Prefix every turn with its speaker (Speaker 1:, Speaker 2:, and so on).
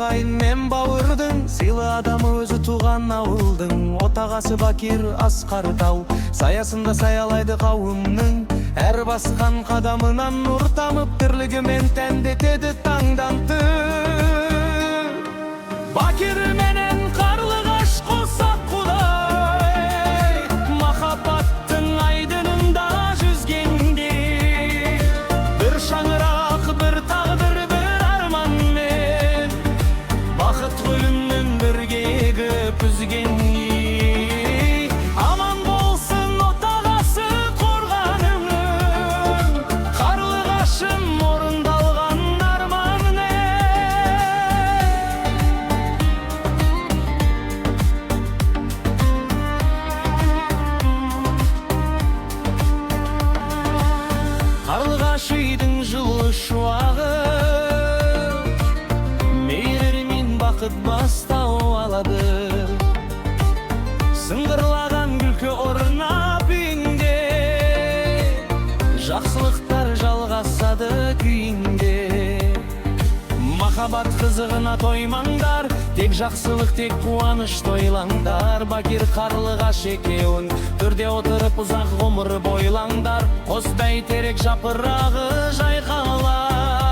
Speaker 1: агайын мен бауырдың, сыйлы адамы өзі туған ауылдың. Отағасы Бакир Асқар тау, саясында саялайды қауымның. Әр басқан қадамынан нұр тамып, тірлігімен тәндетеді таңданты. Бакир менен Қарлығаш қосақ құдай, махаббаттың айдынында жүзгенде. Бір шаңырақ, бір тағдыр, бір арманмен, бақыт гүлінен бірге егіп үзген. Аман болсын отағасы қорғанымның, Қарлығашым орындалған арманым. Қарлығаш үйдің жылы шуағы, мейірмен бақыт бастау алады. Сыңғырлаған күлкі орнап үйіңде, жақсылықтар жалғасады күйіңде. Махаббат қызығына тоймаңдар, тек жақсылық, тек қуаныш тойлаңдар. Бакир Қарлығаш екеуін төрде отырып ұзақ ғұмыр бойлаңдар. Қос бәйтерек жапырағы жайқалар.